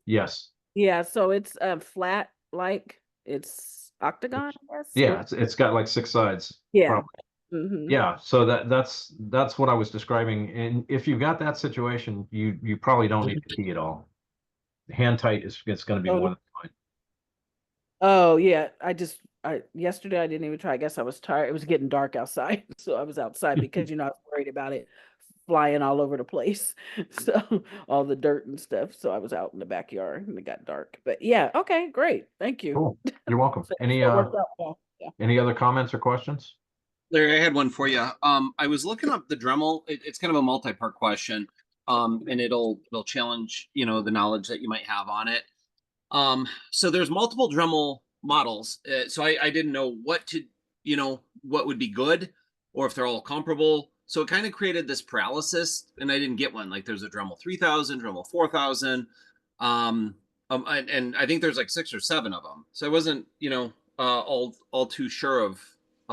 yes. Yeah, so it's flat like it's octagon, I guess. Yeah, What? it's got like six sides, Yeah. probably. Mm-hmm. Yeah, so that's what I was describing. And if you've got that situation, you probably don't need the key at all. Hand tight is it's going to be Oh, more no. than fine. Oh yeah. I yesterday I didn't even try. I guess I was tired. It was getting dark outside. So I was outside because I was worried about it flying all over the place. So all the dirt and stuff. So I was out in the backyard and it got dark. But yeah, okay, great. Thank you. Cool. You're welcome. So it worked out well. Yeah. Any other comments or questions? Larry, I had one for you. I was looking up the Dremel. It's kind of a multi-part question, and it'll challenge the knowledge that you might have on it. So there's multiple Dremel models, so I didn't know what would be good, or if they're all comparable. So it kind of created this paralysis, and I didn't get one. Like there's a Dremel 3000, Dremel 4000, and I think there's like 6 or 7 of them. So I wasn't all too sure of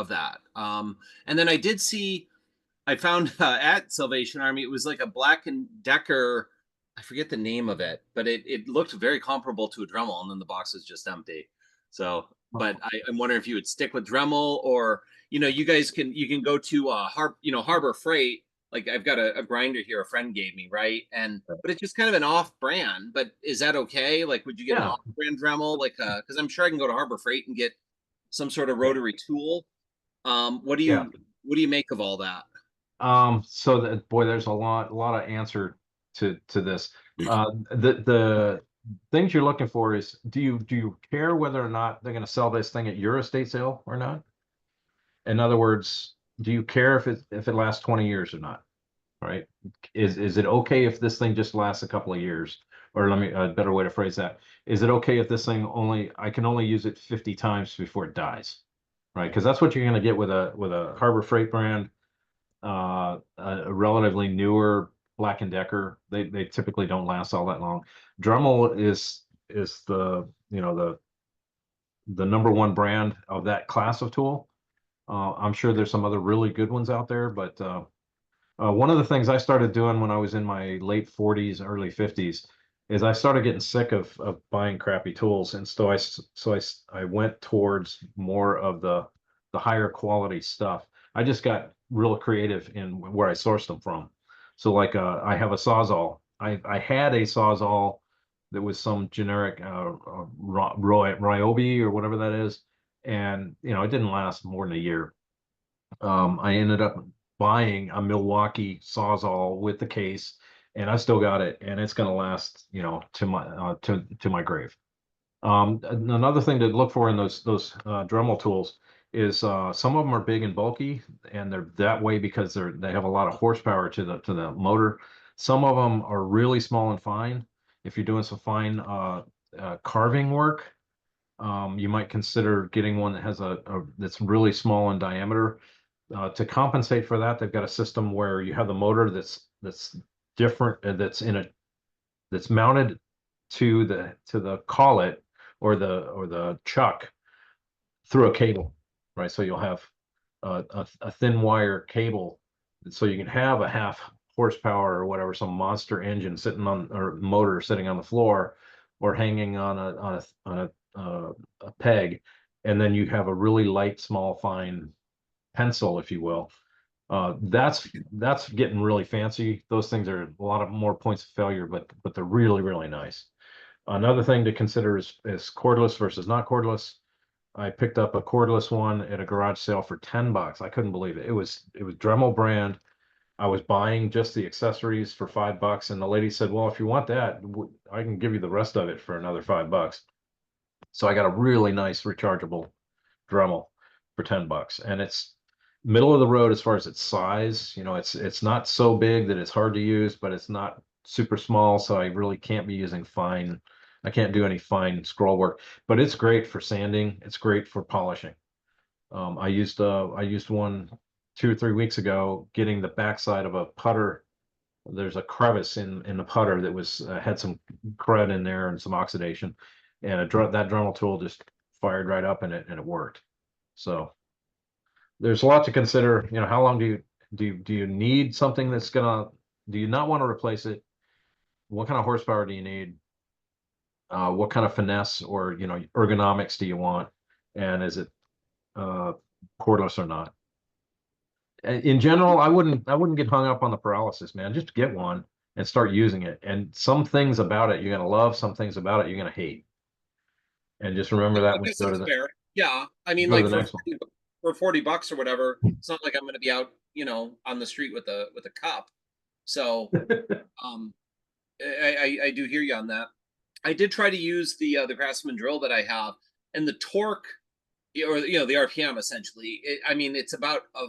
that. And then I found at Salvation Army, it was like a Black and Decker. I forget the name of it, but it looked very comparable to a Dremel, and then the box was just empty. So, but I'm wondering if you would stick with Dremel, or you guys you can go to Harbor Freight. Like I've got a grinder here a friend gave me, right? But it's just kind of an off brand. But is that okay? Like, would you get an Yeah. off brand Dremel? Like, because I'm sure I can go to Harbor Freight and get some sort of rotary tool. What do Yeah. you make of all that? So that boy, there's a lot of answer to this. The things you're looking for is do you care whether or not they're going to sell this thing at your estate sale or not? In other words, do you care if it lasts 20 years or not? Right? Is it okay if this thing just lasts a couple of years? Or let me a better way to phrase that. Is it okay if this thing I can only use it 50 times before it dies? Right? Because that's what you're going to get with a Harbor Freight brand, a relatively newer Black and Decker. They typically don't last all that long. Dremel is the number one brand of that class of tool. I'm sure there's some other really good ones out there, but One of the things I started doing when I was in my late 40s, early 50s, is I started getting sick of buying crappy tools, and I went towards more of the higher quality stuff. I just got real creative in where I sourced them from. So like I have a Sawzall. I had a Sawzall that was some generic Ryobi or whatever that is, and it didn't last more than a year. I ended up buying a Milwaukee Sawzall with the case, and I still got it, and it's going to last, to my grave. Another thing to look for in those Dremel tools is some of them are big and bulky, and they're that way because they have a lot of horsepower to the motor. Some of them are really small and fine. If you're doing some fine carving work, you might consider getting one that has that's really small in diameter. To compensate for that, they've got a system where you have the motor that's different, that's mounted to the collet or the chuck through a cable, right? So you'll have a thin wire cable, so you can have a half horsepower or whatever, some monster engine sitting on, or motor sitting on the floor, or hanging on a peg, and then you have a really light, small, fine pencil, if you will. That's getting really fancy. Those things are a lot of more points of failure, but they're really, really nice. Another thing to consider is cordless versus not cordless. I picked up a cordless one at a garage sale for $10. I couldn't believe it. It was Dremel brand. I was buying just the accessories for $5, and the lady said, "Well, if you want that, I can give you the rest of it for another $5." So I got a really nice rechargeable Dremel for $10, and it's middle of the road as far as its size. It's not so big that it's hard to use, but it's not super small, so I really can't be using fine. I can't do any fine scroll work, but it's great for sanding. It's great for polishing. I used one 2 or 3 weeks ago, getting the backside of a putter. There's a crevice in the putter that was had some crud in there and some oxidation, and that Dremel tool just fired right up in it, and it worked. So there's a lot to consider. How long do you need something that's gonna, do you not want to replace it? What kind of horsepower do you need? What kind of finesse or ergonomics do you want? And is it uh, cordless or not? In general, I wouldn't get hung up on the paralysis, man. Just get one and start using it. And some things about it you're gonna love, some things about it you're gonna hate. And just remember I that when you guess go to that's the fair. Yeah, I mean, go to like the next one. for $40 or whatever, it's not like I'm going to be out, on the street with a cup. So, um, I do hear you on that. I did try to use the Craftsman drill that I have, and the torque, or the RPM, essentially. I mean, it's about a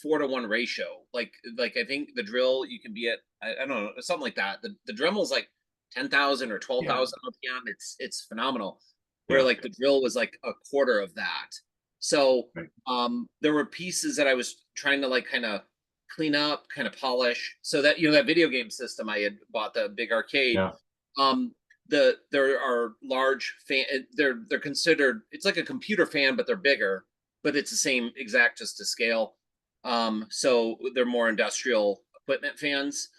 4-to-1 ratio. Like I think the drill, you can be at, I don't know, something like that. The Dremel's like 10,000 or Yeah, 12,000 RPM. It's phenomenal. Where yeah, like the drill was like a quarter of that. So right. there were pieces that I was trying to like kind of clean up, kind of polish, so that that video game system I had bought, the big arcade. Yeah, Um, there are large fan. They're considered. It's like a computer fan, but they're bigger. But it's the same exact, just to scale. So they're more industrial equipment fans.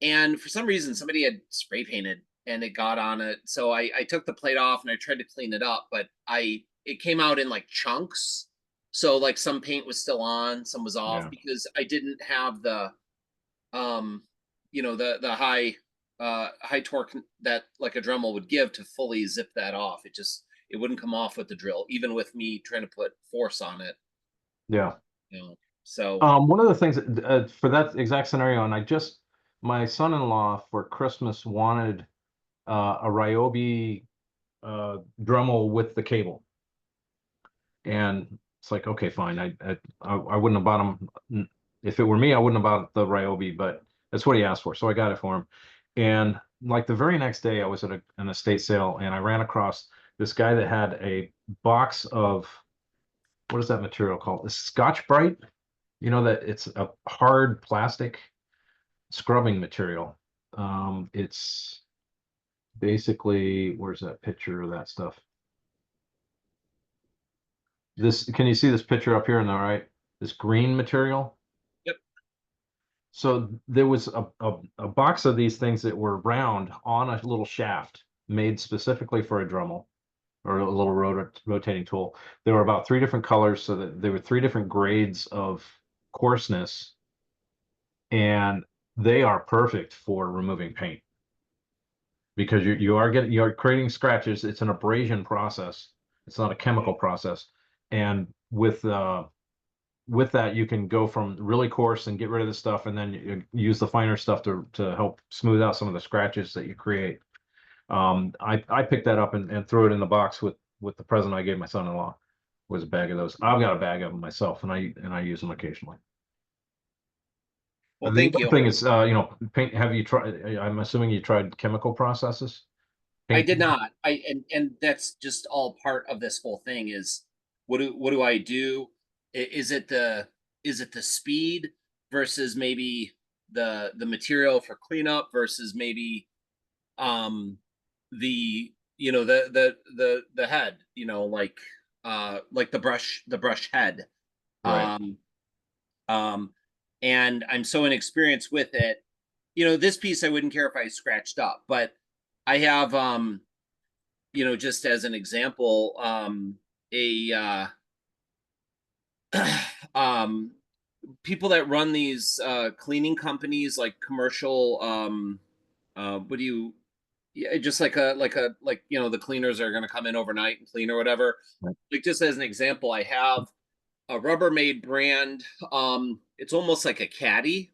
And for some reason, somebody had spray painted and it got on it. So I took the plate off and I tried to clean it up, but it came out in like chunks. So like some paint was still on, some was off, yeah. because I didn't have the um the high torque that like a Dremel would give to fully zip that off. It wouldn't come off with the drill, even with me trying to put force on it. Yeah. You know. So One of the things for that exact scenario, and my son-in-law for Christmas wanted a Ryobi Dremel with the cable, and it's like, okay, fine. I wouldn't have bought him if it were me. I wouldn't have bought the Ryobi, but that's what he asked for, so I got it for him. And like the very next day, I was at an estate sale, and I ran across this guy that had a box of, what is that material called? It's Scotch Brite. That it's a hard plastic scrubbing material. It's basically, where's that picture of that stuff? Can you see this picture up here on the right? This green material. yep. So there was a box of these things that were round on a little shaft made specifically for a Dremel or a little rotating tool. There were about 3 different colors, so that there were 3 different grades of coarseness, and they are perfect for removing paint because you're creating scratches. It's an abrasion process. It's not a chemical process. And with that, you can go from really coarse and get rid of the stuff, and then you use the finer stuff to help smooth out some of the scratches that you create. I picked that up and threw it in the box with the present I gave my son-in-law. Was a bag of those. I've got a bag of them myself, and I use them occasionally. Well, The thank other you. thing is, paint. Have you tried? I'm assuming you tried chemical processes. I Paint. did not. And that's just all part of this whole thing is what do I do? Is it the speed versus maybe the material for cleanup versus maybe the the head, like the brush head. Right. Um and I'm so inexperienced with it. This piece I wouldn't care if I scratched up, but I have just as an example, a um people that run these cleaning companies, like commercial, what do you yeah, just like the cleaners are going to come in overnight and clean or whatever. Right. Like, just as an example, I have a Rubbermaid brand. It's almost like a caddy,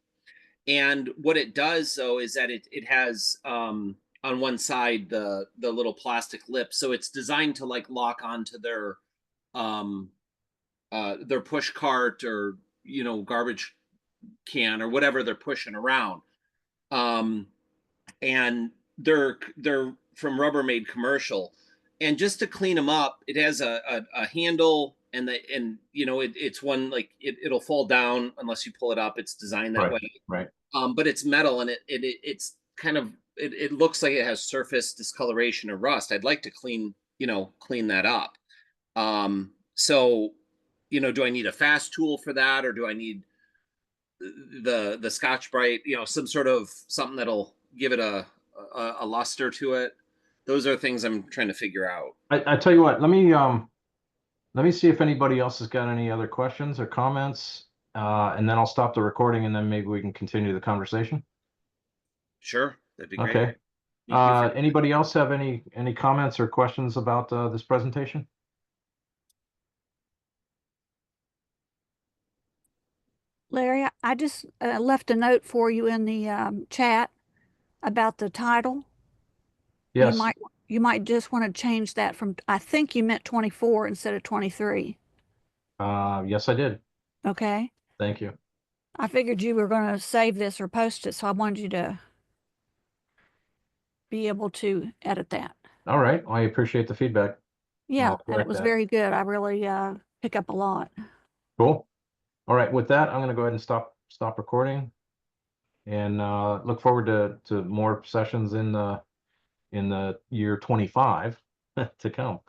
and what it does though is that it has on one side the little plastic lip, so it's designed to like lock onto um their push cart, or garbage can, or whatever they're pushing around. um and they're from Rubbermaid Commercial. And just to clean them up, it has a handle, and it's one, like, it'll fall down unless you pull it up. It's designed that Right. way. Right. But it's metal, and it's kind of, it looks like it has surface discoloration or rust. I'd like to clean that up. So, do I need a fast tool for that, or do I need the Scotch Brite, some sort of something that'll give it a luster to it? Those are things I'm trying to figure out. I tell you what. Let me see if anybody else has got any other questions or comments, and then I'll stop the recording, and then maybe we can continue the conversation. Sure, that'd be great. Okay. Thank you for Anybody else have any comments or questions about this presentation? Larry, I just left a note for you in the chat about the title. Yes. You might just want to change that from, I think you meant 24 instead of 23. Yes, I did. Okay. Thank you. I figured you were going to save this or post it, so I wanted you to be able to edit that. All right. I appreciate the feedback. Yeah, I'll and it correct was that. very good. I really pick up a lot. Cool. All right. With that, I'm going to go ahead and stop recording, and look forward to more sessions in the year 25 to come.